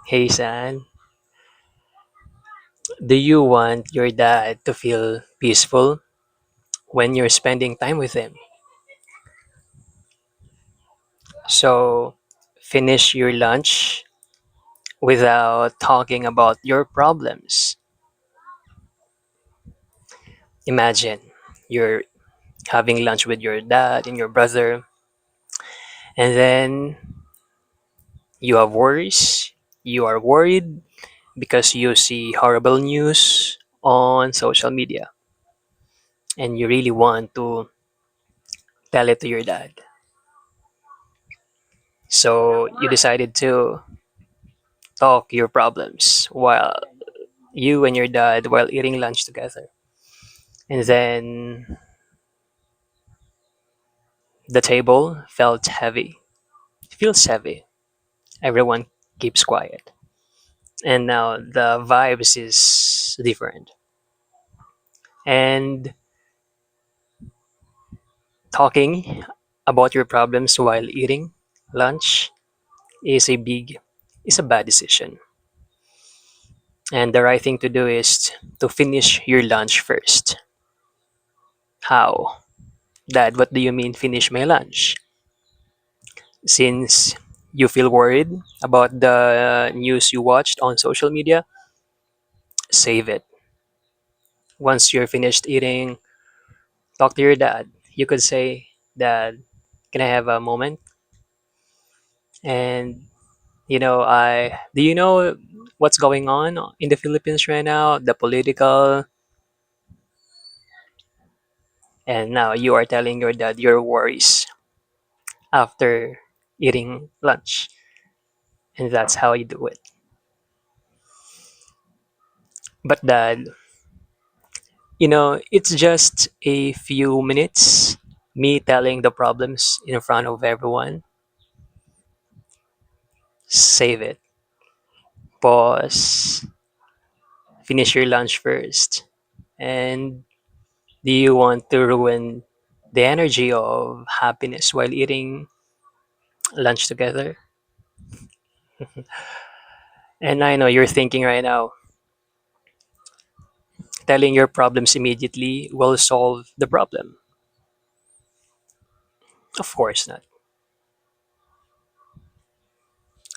Hey San, do you want your dad to feel peaceful when you're spending time with him? So finish your lunch without talking about your problems. Imagine you're having lunch with your dad and your brother, and then you have worries. You are worried because you see horrible news on social media, and you really want to tell it to your dad. So you decided to talk your problems while you and your dad while eating lunch together. And then the table felt heavy. It feels heavy. Everyone keeps quiet. And now the vibes is different. And talking about your problems while eating lunch is a bad decision. And the right thing to do is to finish your lunch first. How? Dad, what do you mean finish my lunch? Since you feel worried about the news you watched on social media, save it. Once you're finished eating, talk to your dad. You could say, Dad, can I have a moment? And I do you know what's going on in the Philippines right now? The political, and now you are telling your dad your worries after eating lunch, and that's how you do it. But dad, it's just a few minutes, me telling the problems in front of everyone. Save it. Pause. Finish your lunch first. And do you want to ruin the energy of happiness while eating lunch together? And I know you're thinking right now, telling your problems immediately will solve the problem. Of course not.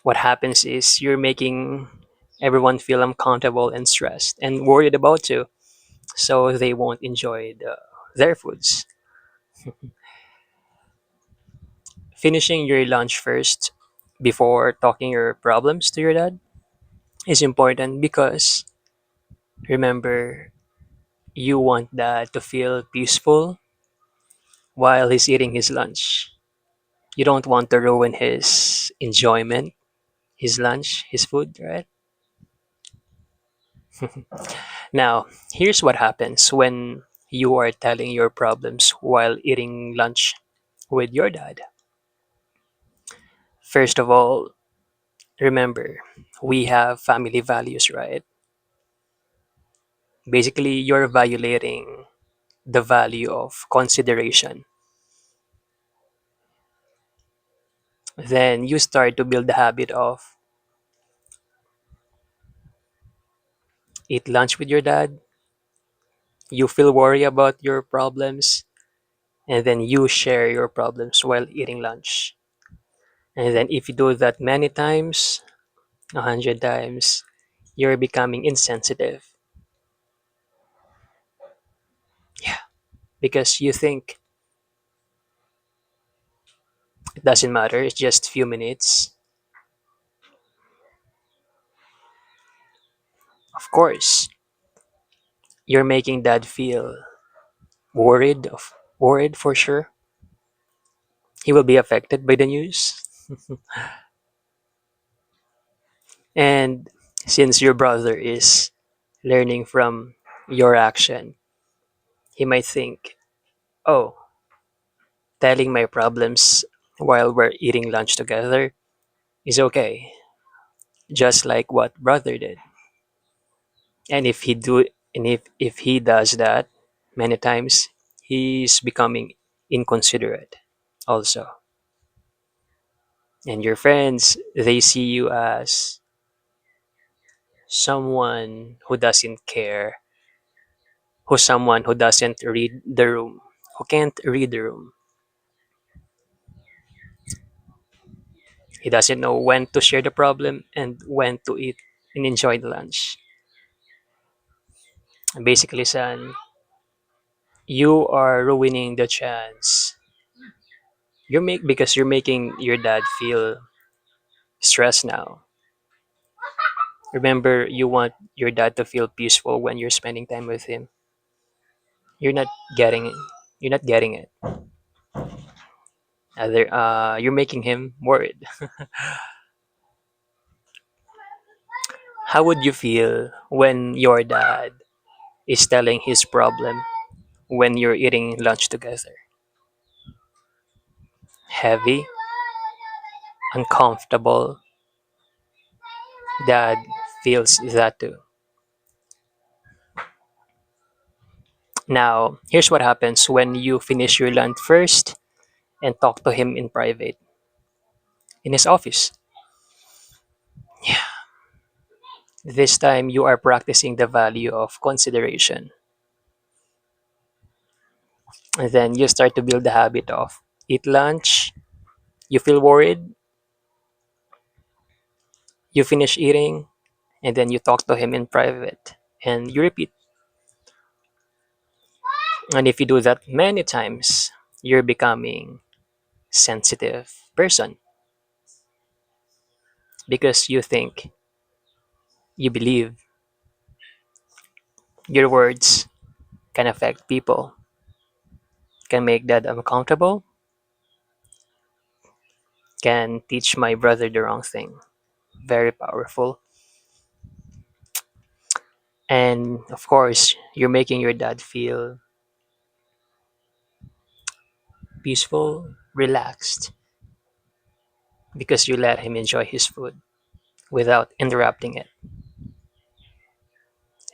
What happens is you're making everyone feel uncomfortable and stressed and worried about you, so they won't enjoy their foods. Finishing your lunch first before talking your problems to your dad is important because remember, you want dad to feel peaceful while he's eating his lunch. You don't want to ruin his enjoyment, his lunch, his food, right? Now, here's what happens when you are telling your problems while eating lunch with your dad. First of all, remember, we have family values, right? Basically, you're violating the value of consideration. Then you start to build the habit of eat lunch with your dad, you feel worry about your problems, and then you share your problems while eating lunch. And then if you do that many times, 100 times, you're becoming insensitive. Yeah, because you think it doesn't matter, it's just few minutes. Of course, you're making dad feel worried for sure. He will be affected by the news. And since your brother is learning from your action, he might think, oh, telling my problems while we're eating lunch together is okay, just like what brother did. And if he does that many times, he's becoming inconsiderate also. And your friends, they see you as someone who doesn't care, who's someone who doesn't read the room, who can't read the room. He doesn't know when to share the problem and when to eat and enjoy the lunch. Basically, son, you are ruining the chance. You're making your dad feel stressed now. Remember, you want your dad to feel peaceful when you're spending time with him. You're not getting it. You're not getting it. You're making him worried. How would you feel when your dad is telling his problem when you're eating lunch together? Heavy, uncomfortable. Dad feels that too. Now, here's what happens when you finish your lunch first and talk to him in private in his office. Yeah, this time you are practicing the value of consideration. And then you start to build the habit of eat lunch, you feel worried, you finish eating, and then you talk to him in private and you repeat. And if you do that many times, you're becoming sensitive person because you believe your words can affect people, can make that uncomfortable, can teach my brother the wrong thing. Very powerful. And of course, you're making your dad feel peaceful, relaxed, because you let him enjoy his food without interrupting it.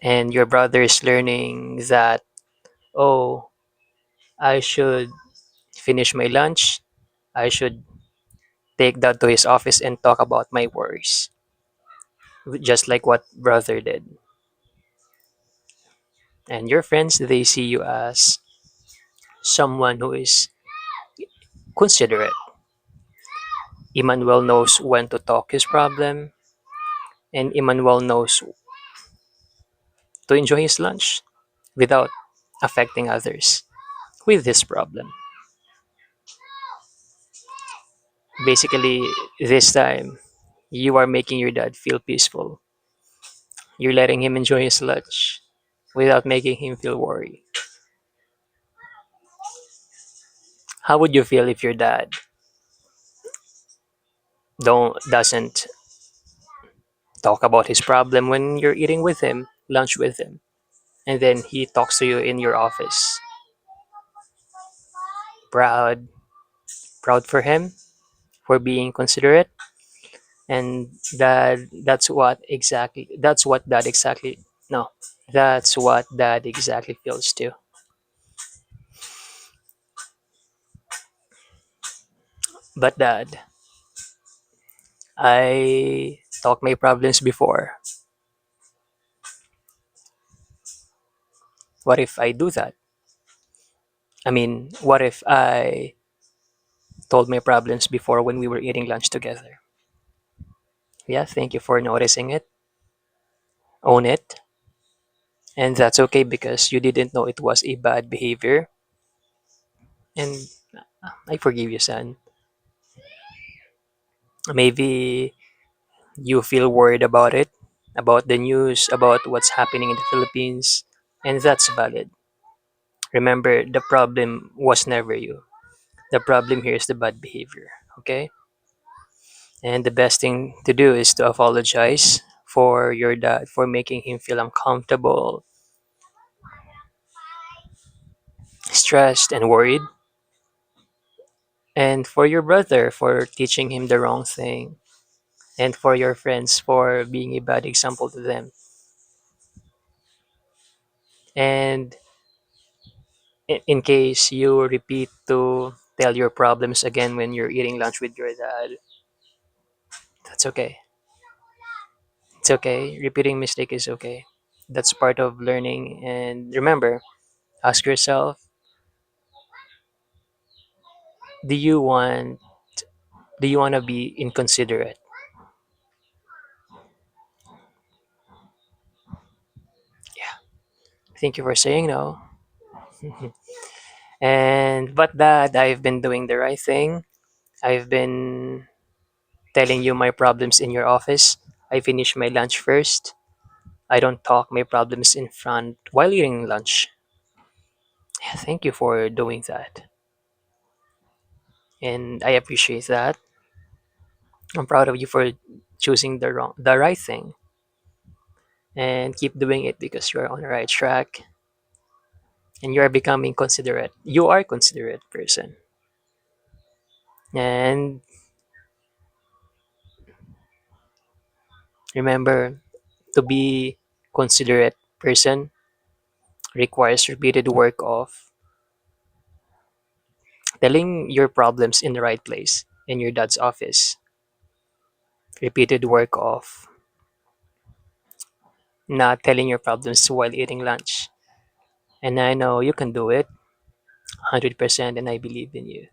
And your brother is learning that, oh, I should finish my lunch, I should take that to his office and talk about my worries, just like what brother did. And your friends, they see you as someone who is considerate. Emmanuel knows when to talk his problem, and Emmanuel knows to enjoy his lunch without affecting others with this problem. Basically, this time, you are making your dad feel peaceful. You're letting him enjoy his lunch without making him feel worried. How would you feel if your dad doesn't talk about his problem when you're eating with him, lunch with him, and then he talks to you in your office? Proud, proud for him for being considerate, and that's what that exactly no, that's what that exactly feels too. But dad, I talk my problems before. What if I do that? I mean, what if I told my problems before when we were eating lunch together? Yeah, thank you for noticing it. Own it. And that's okay because you didn't know it was a bad behavior. And I forgive you, son. Maybe you feel worried about it, about the news, about what's happening in the Philippines, and that's valid. Remember, the problem was never you. The problem here is the bad behavior, okay? And the best thing to do is to apologize for your dad for making him feel uncomfortable, stressed, and worried, and for your brother for teaching him the wrong thing, and for your friends for being a bad example to them. And in case you repeat to tell your problems again when you're eating lunch with your dad, that's okay. It's okay. Repeating mistake is okay. That's part of learning. And remember, ask yourself, do you want do you want to be inconsiderate? Yeah. Thank you for saying no. And but that I've been doing the right thing. I've been telling you my problems in your office. I finish my lunch first. I don't talk my problems in front while eating lunch. Yeah, thank you for doing that. And I appreciate that. I'm proud of you for choosing the right thing and keep doing it because you're on the right track and you are becoming considerate. You are a considerate person. And remember, to be considerate person requires repeated work of telling your problems in the right place in your dad's office. Repeated work of not telling your problems while eating lunch. And I know you can do it 100% and I believe in you.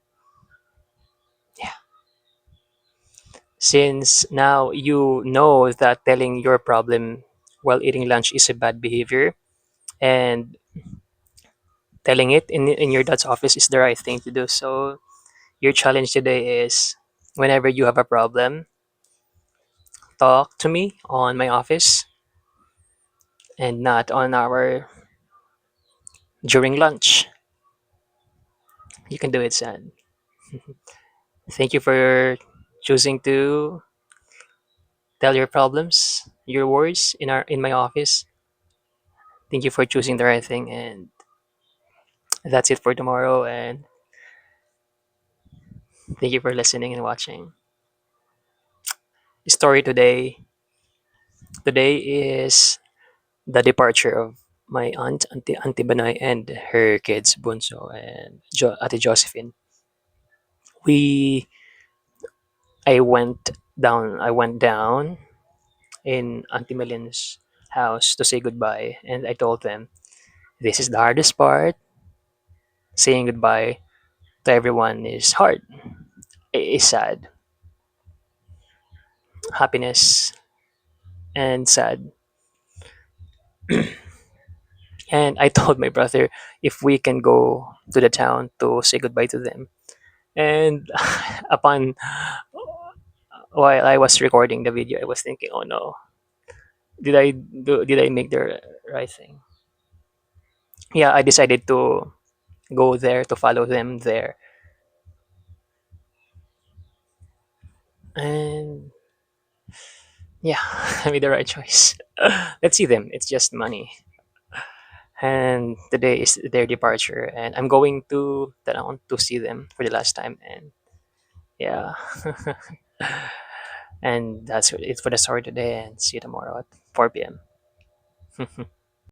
Yeah. Since now you know that telling your problem while eating lunch is a bad behavior and telling it in your dad's office is the right thing to do. So your challenge today is whenever you have a problem, talk to me on my office and not on our during lunch. You can do it, son. Thank you for choosing to tell your problems, your worries in my office. Thank you for choosing the right thing, and that's it for tomorrow. And thank you for listening and watching. Story today. Today is the departure of my aunt, Auntie Banay, and her kids, Bunso and Ate Josephine. We, I went down in Auntie Melin's house to say goodbye, and I told them, this is the hardest part. Saying goodbye to everyone is hard. It is sad. Happiness and sad. And I told my brother if we can go to the town to say goodbye to them. And upon while I was recording the video, I was thinking, oh no, did I make the right thing? Yeah, I decided to go there to follow them there, and yeah, I made the right choice. Let's see them. It's just money, and today is their departure, and I'm going to town to see them for the last time, and yeah, and that's it for the story today, and see you tomorrow at 4 p.m.